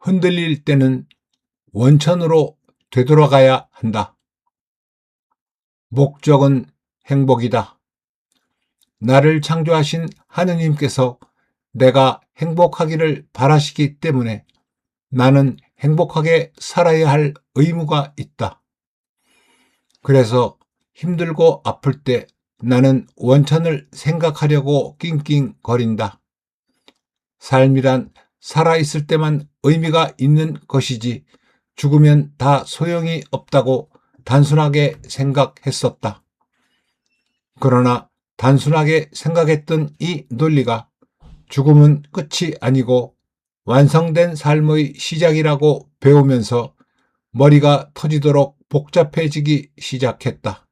흔들릴 때는 원천으로 되돌아가야 한다. 목적은 행복이다. 나를 창조하신 하느님께서 내가 행복하기를 바라시기 때문에 나는 행복하게 살아야 할 의무가 있다. 그래서 힘들고 아플 때 나는 원천을 생각하려고 낑낑거린다. 삶이란 살아있을 때만 의미가 있는 것이지 죽으면 다 소용이 없다고 단순하게 생각했었다. 그러나 단순하게 생각했던 이 논리가 죽음은 끝이 아니고 완성된 삶의 시작이라고 배우면서 머리가 터지도록 복잡해지기 시작했다.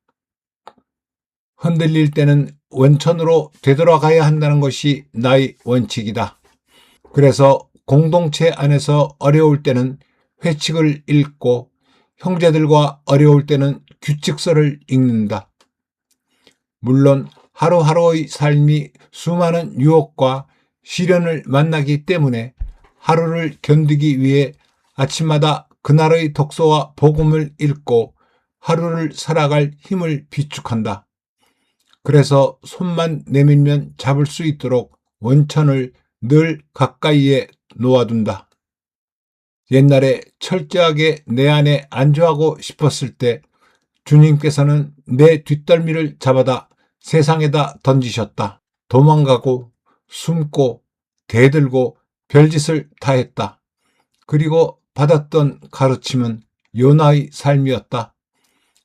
흔들릴 때는 원천으로 되돌아가야 한다는 것이 나의 원칙이다. 그래서 공동체 안에서 어려울 때는 회칙을 읽고 형제들과 어려울 때는 규칙서를 읽는다. 물론 하루하루의 삶이 수많은 유혹과 시련을 만나기 때문에 하루를 견디기 위해 아침마다 그날의 독서와 복음을 읽고 하루를 살아갈 힘을 비축한다. 그래서 손만 내밀면 잡을 수 있도록 원천을 늘 가까이에 놓아둔다. 옛날에 철저하게 내 안에 안주하고 싶었을 때 주님께서는 내 뒷덜미를 잡아다 세상에다 던지셨다. 도망가고 숨고 대들고 별짓을 다 했다. 그리고 받았던 가르침은 요나의 삶이었다.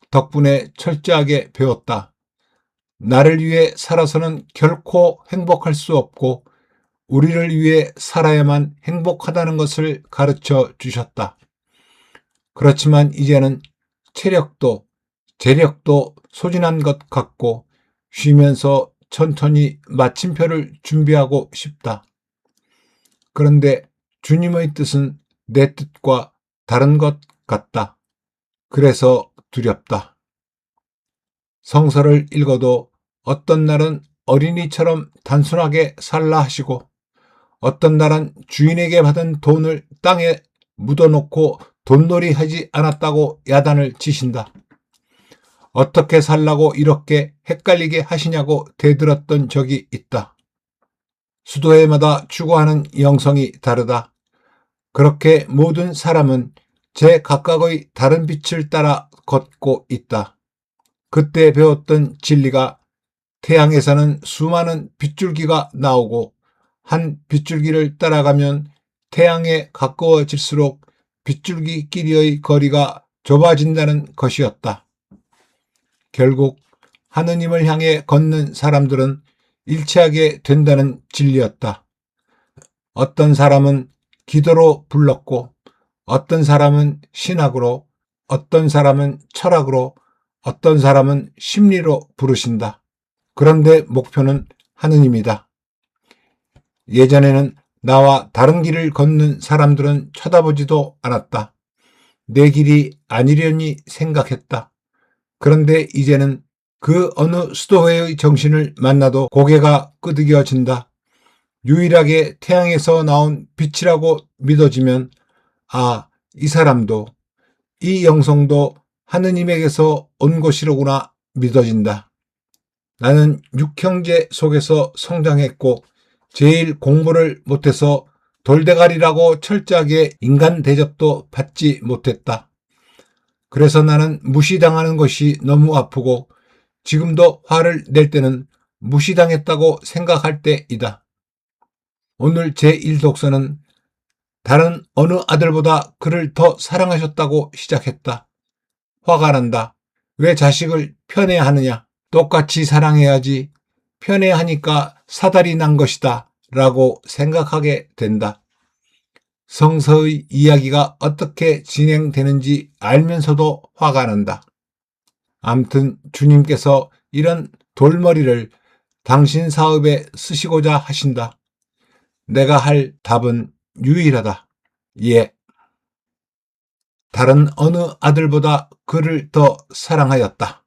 덕분에 철저하게 배웠다. 나를 위해 살아서는 결코 행복할 수 없고 우리를 위해 살아야만 행복하다는 것을 가르쳐 주셨다. 그렇지만 이제는 체력도 재력도 소진한 것 같고 쉬면서 천천히 마침표를 준비하고 싶다. 그런데 주님의 뜻은 내 뜻과 다른 것 같다. 그래서 두렵다. 성서를 읽어도 어떤 날은 어린이처럼 단순하게 살라 하시고 어떤 날은 주인에게 받은 돈을 땅에 묻어놓고 돈놀이 하지 않았다고 야단을 치신다. 어떻게 살라고 이렇게 헷갈리게 하시냐고 대들었던 적이 있다. 수도회마다 추구하는 영성이 다르다. 그렇게 모든 사람은 제 각각의 다른 빛을 따라 걷고 있다. 그때 배웠던 진리가 태양에서는 수많은 빗줄기가 나오고 한 빗줄기를 따라가면 태양에 가까워질수록 빗줄기끼리의 거리가 좁아진다는 것이었다. 결국 하느님을 향해 걷는 사람들은 일치하게 된다는 진리였다. 어떤 사람은 기도로 불렀고 어떤 사람은 신학으로 어떤 사람은 철학으로 어떤 사람은 심리로 부르신다. 그런데 목표는 하느님이다. 예전에는 나와 다른 길을 걷는 사람들은 쳐다보지도 않았다. 내 길이 아니려니 생각했다. 그런데 이제는 그 어느 수도회의 정신을 만나도 고개가 끄덕여진다. 유일하게 태양에서 나온 빛이라고 믿어지면 이 사람도 이 영성도 하느님에게서 온 것이로구나 믿어진다. 나는 육형제 속에서 성장했고 제일 공부를 못해서 돌대가리라고 철저하게 인간 대접도 받지 못했다. 그래서 나는 무시당하는 것이 너무 아프고 지금도 화를 낼 때는 무시당했다고 생각할 때이다. 오늘 제1독서는 다른 어느 아들보다 그를 더 사랑하셨다고 시작했다. 화가 난다. 왜 자식을 편애하느냐? 똑같이 사랑해야지. 편애하니까 사달이 난 것이다. 라고 생각하게 된다. 성서의 이야기가 어떻게 진행되는지 알면서도 화가 난다. 암튼 주님께서 이런 돌머리를 당신 사업에 쓰시고자 하신다. 내가 할 답은 유일하다. 예. 다른 어느 아들보다 그를 더 사랑하였다.